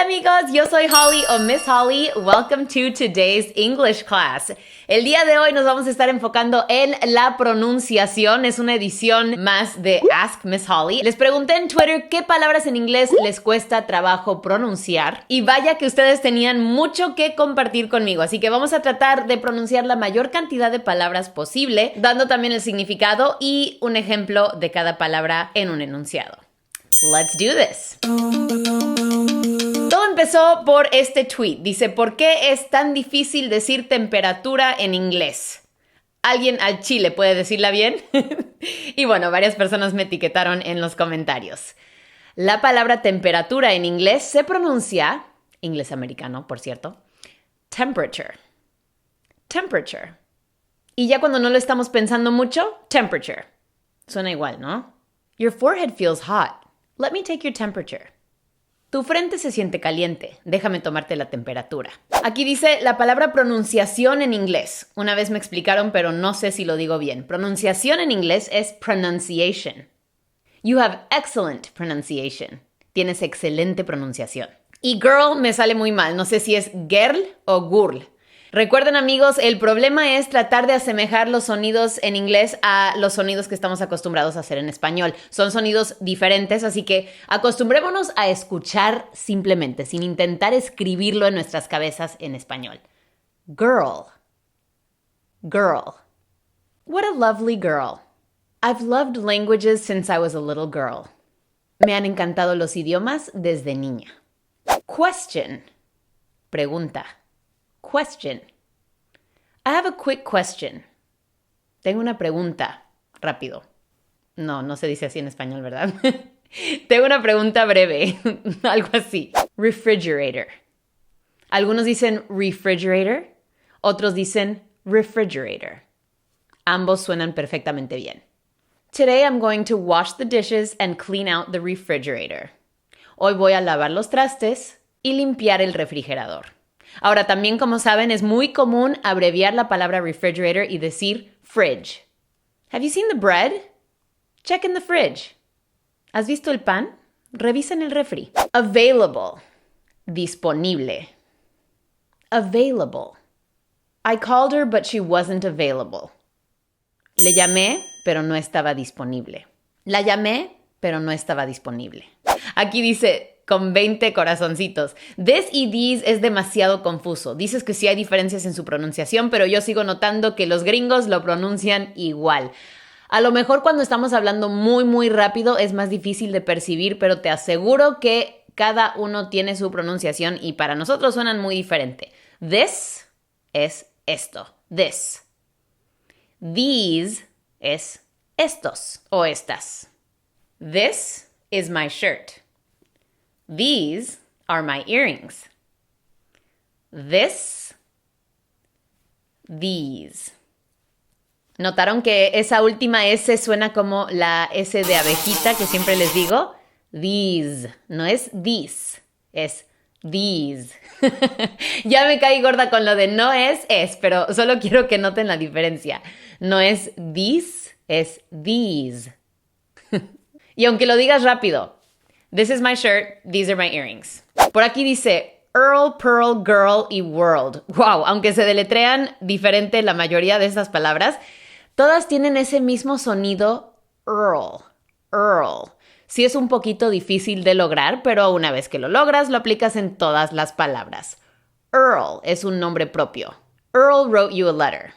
amigos, yo soy Holly o Miss Holly. Welcome to today's English class. El día de hoy nos vamos a estar enfocando en la pronunciación. Es una edición más de Ask Miss Holly. Les pregunté en Twitter qué palabras en inglés les cuesta trabajo pronunciar. Y vaya que ustedes tenían mucho que compartir conmigo. Así que vamos a tratar de pronunciar la mayor cantidad de palabras posible, dando también el significado y un ejemplo de cada palabra en un enunciado. Let's do this. Todo empezó por este tweet. Dice, ¿por qué es tan difícil decir temperatura en inglés? ¿Alguien al chile puede decirla bien? Y bueno, varias personas me etiquetaron en los comentarios. La palabra temperatura en inglés se pronuncia, inglés americano, por cierto, temperature. Temperature. Y ya cuando no lo estamos pensando mucho, temperature. Suena igual, ¿no? Your forehead feels hot. Let me take your temperature. Tu frente se siente caliente. Déjame tomarte la temperatura. Aquí dice la palabra pronunciación en inglés. Una vez me explicaron, pero no sé si lo digo bien. Pronunciación en inglés es pronunciation. You have excellent pronunciation. Tienes excelente pronunciación. Y girl me sale muy mal. No sé si es girl o girl. Recuerden, amigos, el problema es tratar de asemejar los sonidos en inglés a los sonidos que estamos acostumbrados a hacer en español. Son sonidos diferentes, así que acostumbrémonos a escuchar simplemente, sin intentar escribirlo en nuestras cabezas en español. Girl. Girl. What a lovely girl. I've loved languages since I was a little girl. Me han encantado los idiomas desde niña. Question. Pregunta. Question. I have a quick question. Tengo una pregunta. Rápido. No se dice así en español, ¿verdad? Tengo una pregunta breve. Algo así. Refrigerator. Algunos dicen refrigerator. Otros dicen refrigerator. Ambos suenan perfectamente bien. Today I'm going to wash the dishes and clean out the refrigerator. Hoy voy a lavar los trastes y limpiar el refrigerador. Ahora, también, como saben, es muy común abreviar la palabra refrigerator y decir fridge. Have you seen the bread? Check in the fridge. ¿Has visto el pan? Revisa en el refri. Available. Disponible. Available. I called her, but she wasn't available. Le llamé, pero no estaba disponible. La llamé, pero no estaba disponible. Aquí dice con 20 corazoncitos. This y these es demasiado confuso. Dices que sí hay diferencias en su pronunciación, pero yo sigo notando que los gringos lo pronuncian igual. A lo mejor cuando estamos hablando muy rápido es más difícil de percibir, pero te aseguro que cada uno tiene su pronunciación y para nosotros suenan muy diferente. This es esto. This. These es estos o estas. This is my shirt. These are my earrings. This, these. ¿Notaron que esa última S suena como la S de abejita que siempre les digo? These. No es these, es these. Ya me caí gorda con lo de no es, pero solo quiero que noten la diferencia. No es these, es these. Y aunque lo digas rápido, this is my shirt, these are my earrings. Por aquí dice Earl, Pearl, Girl y World. Wow, aunque se deletrean diferente la mayoría de estas palabras, todas tienen ese mismo sonido Earl, Earl. Sí es un poquito difícil de lograr, pero una vez que lo logras, lo aplicas en todas las palabras. Earl es un nombre propio. Earl wrote you a letter.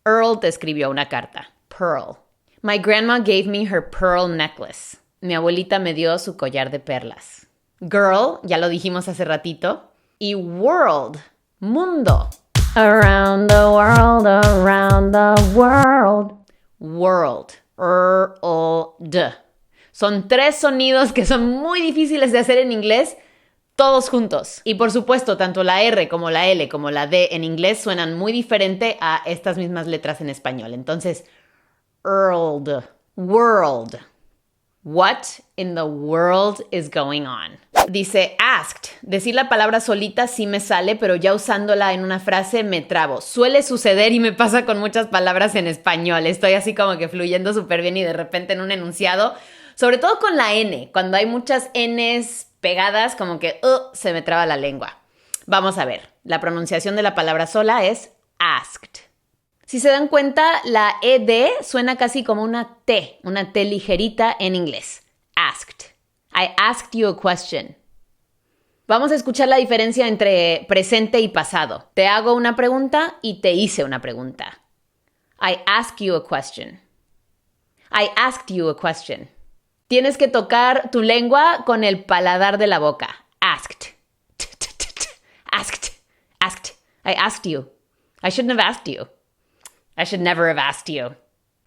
Earl te escribió una carta. Pearl. My grandma gave me her pearl necklace. Mi abuelita me dio su collar de perlas. Girl, ya lo dijimos hace ratito. Y world, mundo. Around the world, around the world. World, R-O-D. Son 3 sonidos que son muy difíciles de hacer en inglés, todos juntos. Y por supuesto, tanto la R como la L como la D en inglés suenan muy diferente a estas mismas letras en español. Entonces, world, world. What in the world is going on? Dice asked. Decir la palabra solita sí me sale, pero ya usándola en una frase me trabo. Suele suceder y me pasa con muchas palabras en español. Estoy así como que fluyendo súper bien y de repente en un enunciado Sobre todo con la N. Cuando hay muchas Ns pegadas, como que se me traba la lengua. Vamos a ver. La pronunciación de la palabra sola es asked. Si se dan cuenta, la ed suena casi como una T ligerita en inglés. Asked. I asked you a question. Vamos a escuchar la diferencia entre presente y pasado. Te hago una pregunta y te hice una pregunta. I asked you a question. I asked you a question. Tienes que tocar tu lengua con el paladar de la boca. Asked. Asked. Asked. I asked you. I shouldn't have asked you. I should never have asked you.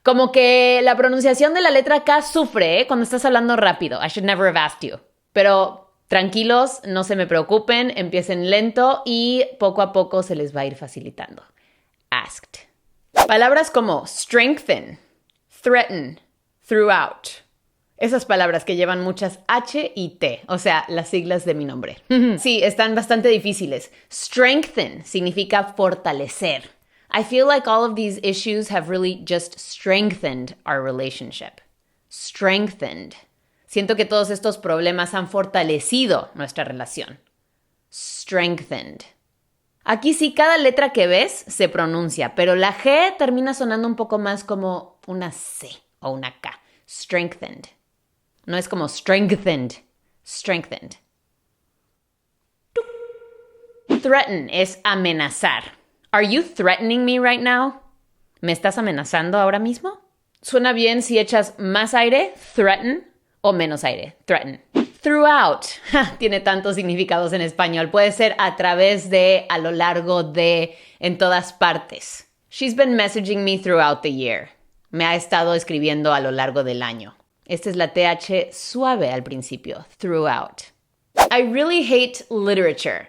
Como que la pronunciación de la letra K sufre cuando estás hablando rápido. I should never have asked you. Pero tranquilos, no se me preocupen, empiecen lento y poco a poco se les va a ir facilitando. Asked. Palabras como strengthen, threaten, throughout. Esas palabras que llevan muchas H y T, o sea, las siglas de mi nombre. Sí, están bastante difíciles. Strengthen significa fortalecer. I feel like all of these issues have really just strengthened our relationship. Strengthened. Siento que todos estos problemas han fortalecido nuestra relación. Strengthened. Aquí sí, cada letra que ves se pronuncia, pero la G termina sonando un poco más como una C o una K. Strengthened. No es como strengthened. Strengthened. Threaten es amenazar. Are you threatening me right now? ¿Me estás amenazando ahora mismo? Suena bien si echas más aire, threaten, o menos aire, threaten. Throughout. Tiene tantos significados en español. Puede ser a través de, a lo largo de, en todas partes. She's been messaging me throughout the year. Me ha estado escribiendo a lo largo del año. Esta es la TH suave al principio, throughout. I really hate literature.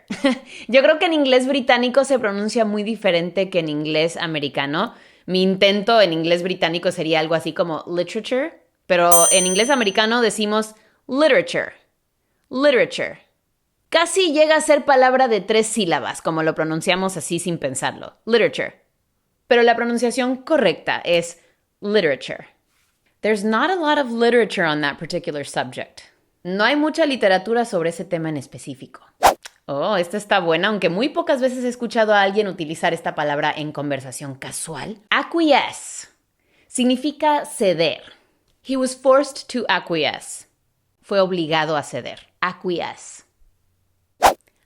Yo creo que en inglés británico se pronuncia muy diferente que en inglés americano. Mi intento en inglés británico sería algo así como literature, pero en inglés americano decimos literature. Literature. Casi llega a ser palabra de 3 sílabas, como lo pronunciamos así sin pensarlo. Literature. Pero la pronunciación correcta es literature. There's not a lot of literature on that particular subject. No hay mucha literatura sobre ese tema en específico. Oh, esta está buena, aunque muy pocas veces he escuchado a alguien utilizar esta palabra en conversación casual. Acquiesce. Significa ceder. He was forced to acquiesce. Fue obligado a ceder. Acquiesce.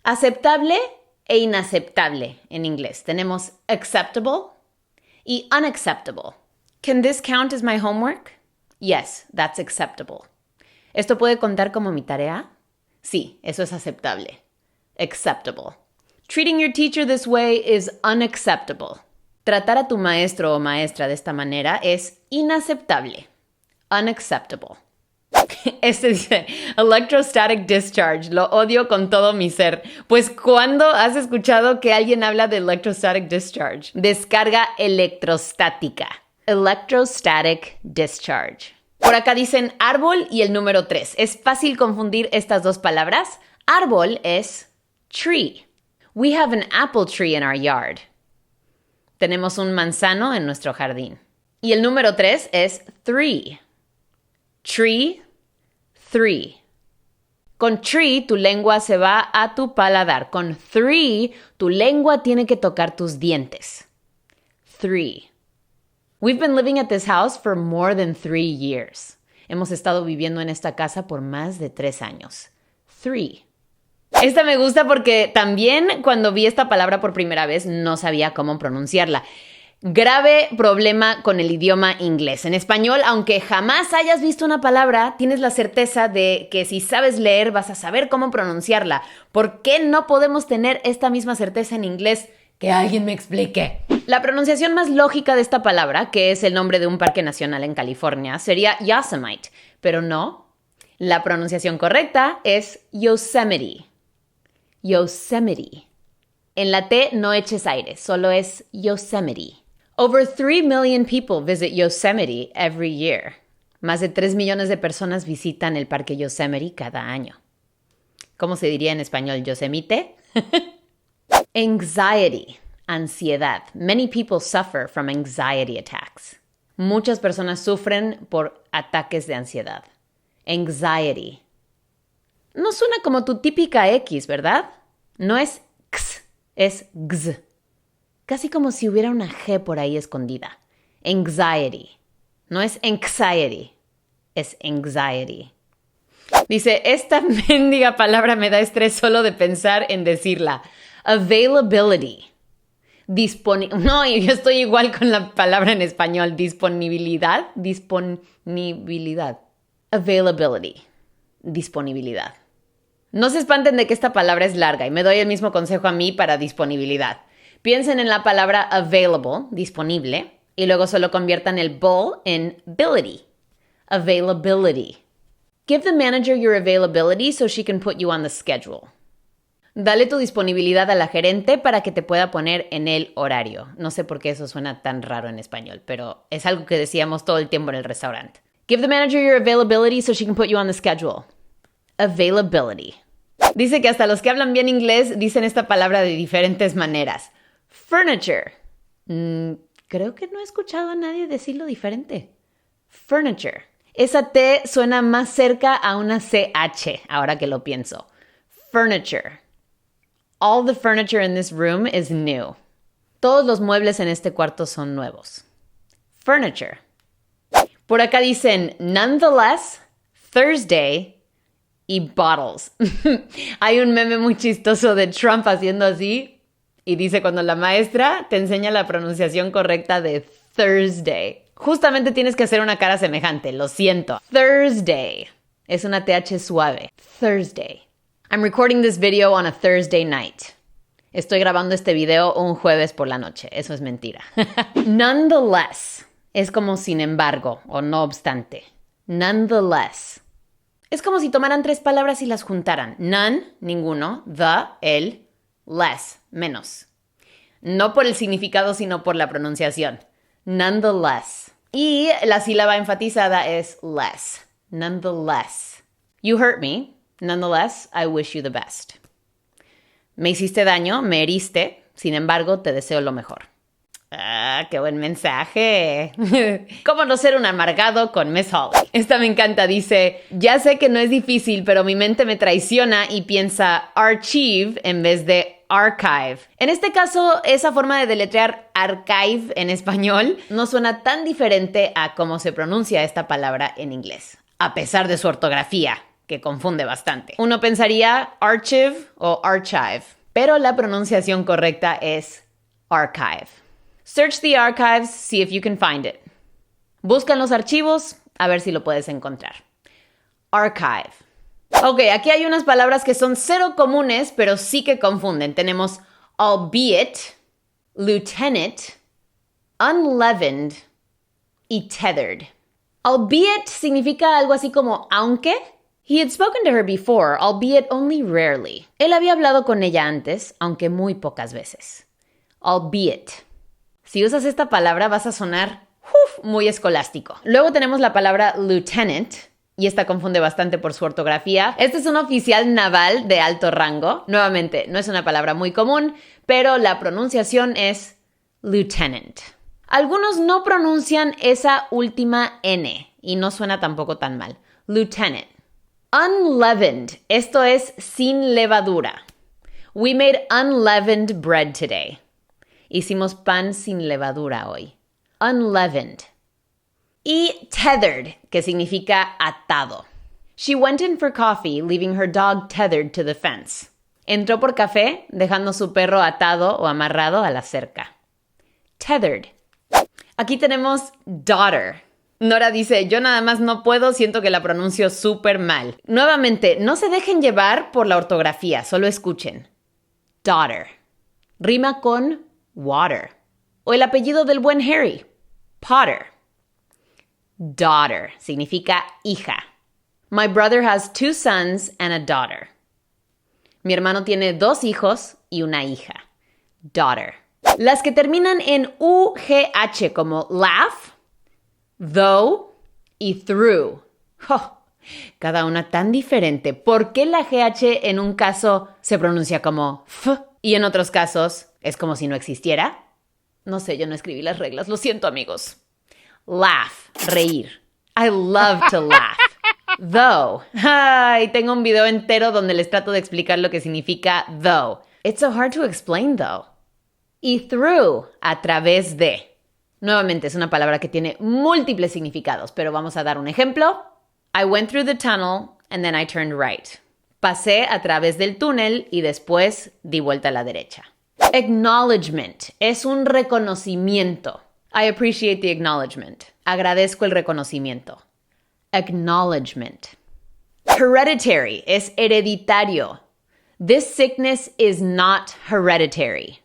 Aceptable e inaceptable en inglés. Tenemos acceptable y unacceptable. Can this count as my homework? Yes, that's acceptable. ¿Esto puede contar como mi tarea? Sí, eso es aceptable. Acceptable. Treating your teacher this way is unacceptable. Tratar a tu maestro o maestra de esta manera es inaceptable. Unacceptable. Este dice, electrostatic discharge. Lo odio con todo mi ser. Pues, ¿cuándo has escuchado que alguien habla de electrostatic discharge? Descarga electrostática. Electrostatic discharge. Por acá dicen árbol y el número 3. Es fácil confundir estas dos palabras. Árbol es tree. We have an apple tree in our yard. Tenemos un manzano en nuestro jardín. Y el número 3 es three. Tree, three. Con tree, tu lengua se va a tu paladar. Con three, tu lengua tiene que tocar tus dientes. Three. We've been living at this house for more than 3 years. Hemos estado viviendo en esta casa por más de 3 años. Three. Esta me gusta porque también cuando vi esta palabra por primera vez no sabía cómo pronunciarla. Grave problema con el idioma inglés. En español, aunque jamás hayas visto una palabra, tienes la certeza de que si sabes leer vas a saber cómo pronunciarla. ¿Por qué no podemos tener esta misma certeza en inglés? Que alguien me explique. La pronunciación más lógica de esta palabra, que es el nombre de un parque nacional en California, sería Yosemite, pero no. La pronunciación correcta es Yosemite. Yosemite. En la T no eches aire, solo es Yosemite. Over 3 million people visit Yosemite every year. Más de 3 millones de personas visitan el parque Yosemite cada año. ¿Cómo se diría en español Yosemite? Anxiety, ansiedad. Many people suffer from anxiety attacks. Muchas personas sufren por ataques de ansiedad. Anxiety. No suena como tu típica X, ¿verdad? No es x, es x. Casi como si hubiera una G por ahí escondida. Anxiety. No es anxiety, es anxiety. Dice, esta mendiga palabra me da estrés solo de pensar en decirla. Availability. No, yo estoy igual con la palabra en español. Disponibilidad. Availability. Disponibilidad. No se espanten de que esta palabra es larga y me doy el mismo consejo a mí para disponibilidad. Piensen en la palabra available, disponible, y luego solo conviertan el bull en ability. Availability. Give the manager your availability so she can put you on the schedule. Dale tu disponibilidad a la gerente para que te pueda poner en el horario. No sé por qué eso suena tan raro en español, pero es algo que decíamos todo el tiempo en el restaurante. Give the manager your availability so she can put you on the schedule. Availability. Dice que hasta los que hablan bien inglés dicen esta palabra de diferentes maneras. Furniture. Creo que no he escuchado a nadie decirlo diferente. Furniture. Esa T suena más cerca a una CH, ahora que lo pienso. Furniture. All the furniture in this room is new. Todos los muebles en este cuarto son nuevos. Furniture. Por acá dicen nonetheless, Thursday y bottles. Hay un meme muy chistoso de Trump haciendo así y dice cuando la maestra te enseña la pronunciación correcta de Thursday. Justamente tienes que hacer una cara semejante, lo siento. Thursday. Es una TH suave. Thursday. I'm recording this video on a Thursday night. Estoy grabando este video un jueves por la noche. Eso es mentira. Nonetheless. Es como sin embargo o no obstante. Nonetheless. Es como si tomaran tres palabras y las juntaran. None, ninguno. The, el. Less, menos. No por el significado, sino por la pronunciación. Nonetheless. Y la sílaba enfatizada es less. Nonetheless. You hurt me. Nonetheless, I wish you the best. Me hiciste daño, me heriste. Sin embargo, te deseo lo mejor. ¡Ah, qué buen mensaje! ¿Cómo no ser un amargado con Miss Holly? Esta me encanta, dice, ya sé que no es difícil, pero mi mente me traiciona y piensa archive en vez de archive. En este caso, esa forma de deletrear archive en español no suena tan diferente a cómo se pronuncia esta palabra en inglés, a pesar de su ortografía, que confunde bastante. Uno pensaría archive o archive, pero la pronunciación correcta es archive. Search the archives, see if you can find it. Busca en los archivos, a ver si lo puedes encontrar. Archive. Ok, aquí hay unas palabras que son cero comunes, pero sí que confunden. Tenemos albeit, lieutenant, unleavened y tethered. Albeit significa algo así como aunque. He had spoken to her before, albeit only rarely. Él había hablado con ella antes, aunque muy pocas veces. Albeit. Si usas esta palabra vas a sonar muy escolástico. Luego tenemos la palabra lieutenant, y esta confunde bastante por su ortografía. Este es un oficial naval de alto rango. Nuevamente, no es una palabra muy común, pero la pronunciación es lieutenant. Algunos no pronuncian esa última N, y no suena tampoco tan mal. Lieutenant. Unleavened. Esto es sin levadura. We made unleavened bread today. Hicimos pan sin levadura hoy. Unleavened. Y tethered, que significa atado. She went in for coffee, leaving her dog tethered to the fence. Entró por café, dejando su perro atado o amarrado a la cerca. Tethered. Aquí tenemos daughter. Nora dice, yo nada más no puedo, siento que la pronuncio súper mal. Nuevamente, no se dejen llevar por la ortografía, solo escuchen. Daughter. Rima con water. O el apellido del buen Harry, Potter. Daughter significa hija. My brother has 2 sons and a daughter. Mi hermano tiene 2 hijos y una hija. Daughter. Las que terminan en UGH como laugh, though y through. Oh, cada una tan diferente. ¿Por qué la GH en un caso se pronuncia como F y en otros casos es como si no existiera? No sé, yo no escribí las reglas. Lo siento, amigos. Laugh, reír. I love to laugh. Though. Ay, tengo un video entero donde les trato de explicar lo que significa though. It's so hard to explain though. Y through, a través de. Nuevamente es una palabra que tiene múltiples significados, pero vamos a dar un ejemplo. I went through the tunnel and then I turned right. Pasé a través del túnel y después di vuelta a la derecha. Acknowledgement es un reconocimiento. I appreciate the acknowledgement. Agradezco el reconocimiento. Acknowledgement. Hereditary es hereditario. This sickness is not hereditary.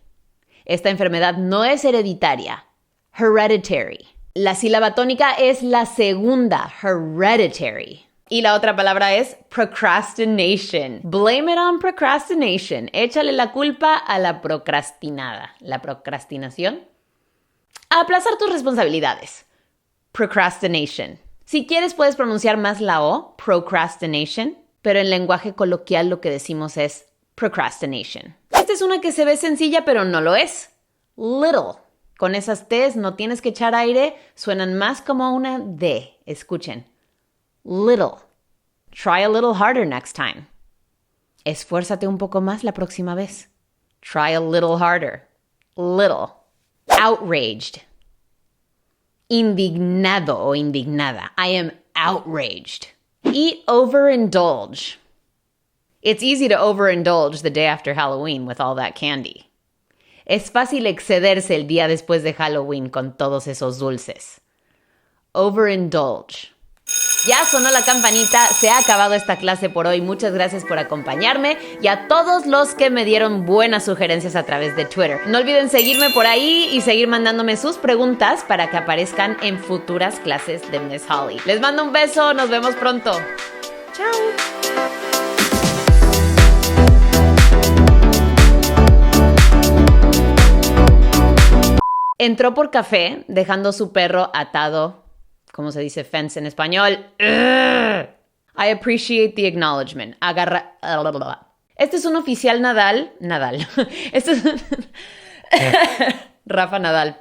Esta enfermedad no es hereditaria. Hereditary. La sílaba tónica es la segunda, hereditary. Y la otra palabra es procrastination. Blame it on procrastination. Échale la culpa a la procrastinada. ¿La procrastinación? Aplazar tus responsabilidades. Procrastination. Si quieres puedes pronunciar más la O, procrastination, pero en lenguaje coloquial lo que decimos es procrastination. Esta es una que se ve sencilla pero no lo es. Little. Con esas T's no tienes que echar aire, suenan más como una D. Escuchen. Little. Try a little harder next time. Esfuérzate un poco más la próxima vez. Try a little harder. Little. Outraged. Indignado o indignada. I am outraged. Y overindulge. It's easy to overindulge the day after Halloween with all that candy. Es fácil excederse el día después de Halloween con todos esos dulces. Overindulge. Ya sonó la campanita, se ha acabado esta clase por hoy. Muchas gracias por acompañarme y a todos los que me dieron buenas sugerencias a través de Twitter. No olviden seguirme por ahí y seguir mandándome sus preguntas para que aparezcan en futuras clases de Miss Holly. Les mando un beso, nos vemos pronto. Chao. Entró por café dejando su perro atado. ¿Cómo se dice fence en español? Ugh. I appreciate the acknowledgement. Este es un oficial Nadal. Este es Rafa Nadal.